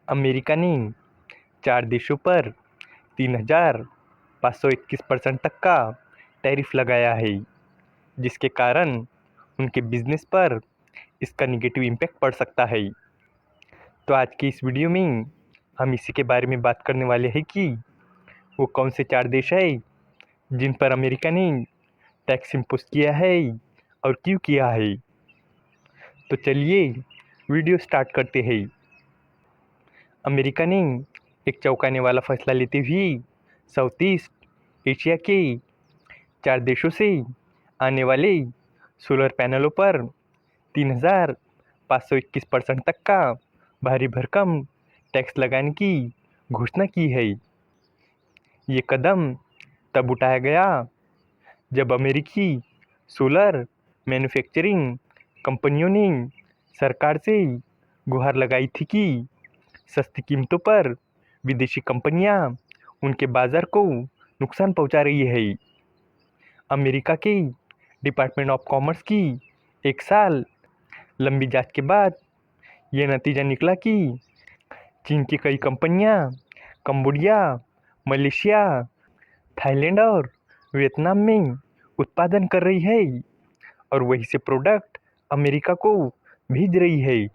America ने 4 देशों पर 3,521% तक का टैरिफ लगाया है, जिसके कारण उनके बिजनेस पर इसका निगेटिव इम्पैक्ट पड़ सकता है। तो आज की इस वीडियो में हम इसी के बारे में बात करने वाले हैं कि वो कौन से 4 देश है जिन पर अमेरिका ने टैक्स इम्पोज किया है और क्यों किया है। तो चलिए वीडियो स्टार्ट करते हैं। अमेरिका ने एक चौंकाने वाला फैसला लेते हुए साउथ ईस्ट एशिया के 4 देशों से आने वाले सोलर पैनलों पर 3,521% तक का भारी भरकम टैक्स लगाने की घोषणा की है। ये कदम तब उठाया गया जब अमेरिकी सोलर मैन्युफैक्चरिंग कंपनियों ने सरकार से गुहार लगाई थी कि सस्ती कीमतों पर विदेशी कंपनियां उनके बाजार को नुकसान पहुंचा रही है। अमेरिका के डिपार्टमेंट ऑफ कॉमर्स की 1 साल लंबी जांच के बाद यह नतीजा निकला कि चीन की कई कंपनियां कंबोडिया, मलेशिया, थाईलैंड और वियतनाम में उत्पादन कर रही है और वहीं से प्रोडक्ट अमेरिका को भेज रही है,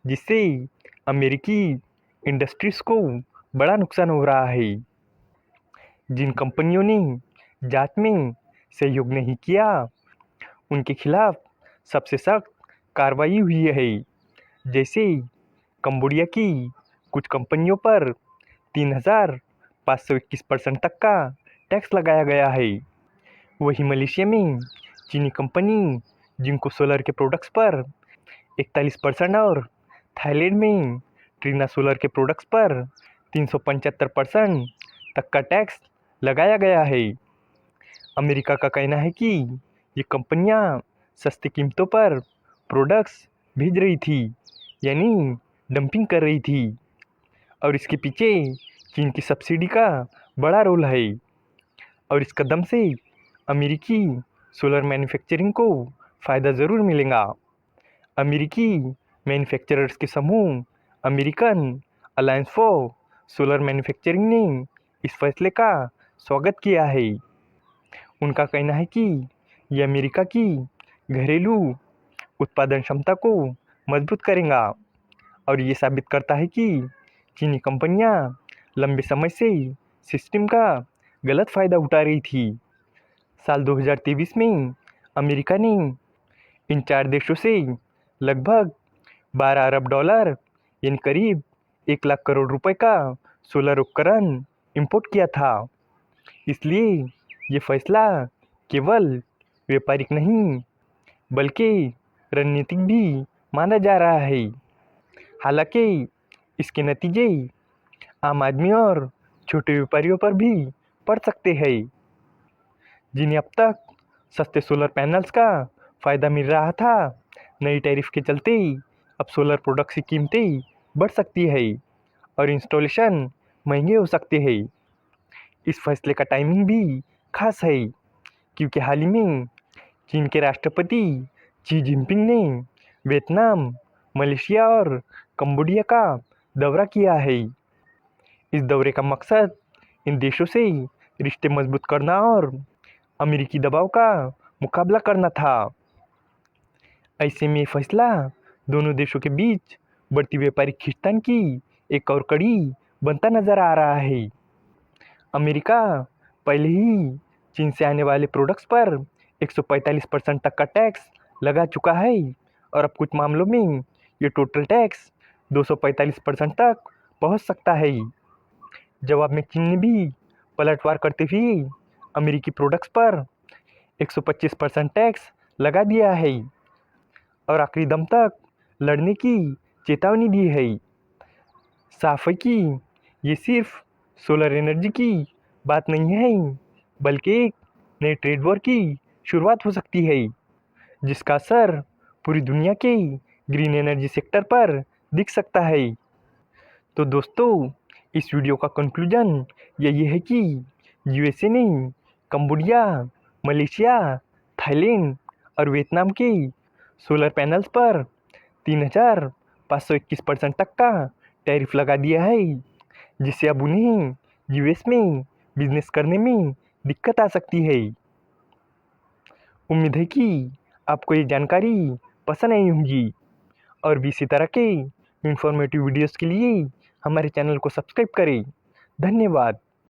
जिससे अमेरिकी इंडस्ट्रीज को बड़ा नुकसान हो रहा है। जिन कंपनियों ने जांच में सहयोग नहीं किया, उनके खिलाफ सबसे सख्त कार्रवाई हुई है। जैसे कंबोडिया की कुछ कंपनियों पर 3,521% तक का टैक्स लगाया गया है। वहीं मलेशिया में चीनी कंपनी जिनको सोलर के प्रोडक्ट्स पर 41% और थाईलैंड में ट्रीना सोलर के प्रोडक्ट्स पर 375% तक का टैक्स लगाया गया है। अमेरिका का कहना है कि ये कंपनियां सस्ती कीमतों पर प्रोडक्ट्स भेज रही थी, यानी डंपिंग कर रही थी, और इसके पीछे चीन की सब्सिडी का बड़ा रोल है। और इस कदम से अमेरिकी सोलर मैन्युफैक्चरिंग को फ़ायदा ज़रूर मिलेगा। अमेरिकी मैन्युफैक्चरर्स के समूह American alliance for solar manufacturing ने इस फैसले का स्वागत किया है। उनका कहना है कि ये अमेरिका की घरेलू उत्पादन क्षमता को मजबूत करेगा और ये साबित करता है कि चीनी कंपनियां लंबे समय से सिस्टम का गलत फ़ायदा उठा रही थी। साल 2023 में अमेरिका ने इन 4 देशों से लगभग $12 अरब यानी करीब 1 लाख करोड़ रुपए का सोलर उपकरण इंपोर्ट किया था। इसलिए ये फैसला केवल व्यापारिक नहीं बल्कि रणनीतिक भी माना जा रहा है। हालांकि इसके नतीजे आम आदमी और छोटे व्यापारियों पर भी पड़ सकते हैं, जिन्हें अब तक सस्ते सोलर पैनल्स का फ़ायदा मिल रहा था। नई टैरिफ के चलते अब सोलर प्रोडक्ट्स की कीमतें बढ़ सकती है और इंस्टॉलेशन महंगे हो सकते हैं। इस फैसले का टाइमिंग भी खास है, क्योंकि हाल ही में चीन के राष्ट्रपति शी जिनपिंग ने वियतनाम, मलेशिया और कंबोडिया का दौरा किया है। इस दौरे का मकसद इन देशों से रिश्ते मजबूत करना और अमेरिकी दबाव का मुकाबला करना था। ऐसे में ये फैसला दोनों देशों के बीच बढ़ती व्यापारिक खींचतान की एक और कड़ी बनता नजर आ रहा है। अमेरिका पहले ही चीन से आने वाले प्रोडक्ट्स पर 145% तक का टैक्स लगा चुका है और अब कुछ मामलों में ये टोटल टैक्स 245% तक पहुंच सकता है। जवाब में चीन ने भी पलटवार करते हुए अमेरिकी प्रोडक्ट्स पर 125% टैक्स लगा दिया है और आखिरी दम तक लड़ने की चेतावनी दी है। साफ है कि ये सिर्फ सोलर एनर्जी की बात नहीं है, बल्कि एक नए ट्रेड वॉर की शुरुआत हो सकती है, जिसका असर पूरी दुनिया के ग्रीन एनर्जी सेक्टर पर दिख सकता है। तो दोस्तों, इस वीडियो का कंक्लूजन यही है कि यूएसए ने कंबोडिया, मलेशिया, थाईलैंड और वियतनाम के सोलर पैनल्स पर 3,521% तक का टैरिफ लगा दिया है, जिससे अब उन्हें यूएस में बिजनेस करने में दिक्कत आ सकती है। उम्मीद है कि आपको ये जानकारी पसंद आई होगी और भी इसी तरह के इन्फॉर्मेटिव वीडियोस के लिए हमारे चैनल को सब्सक्राइब करें। धन्यवाद।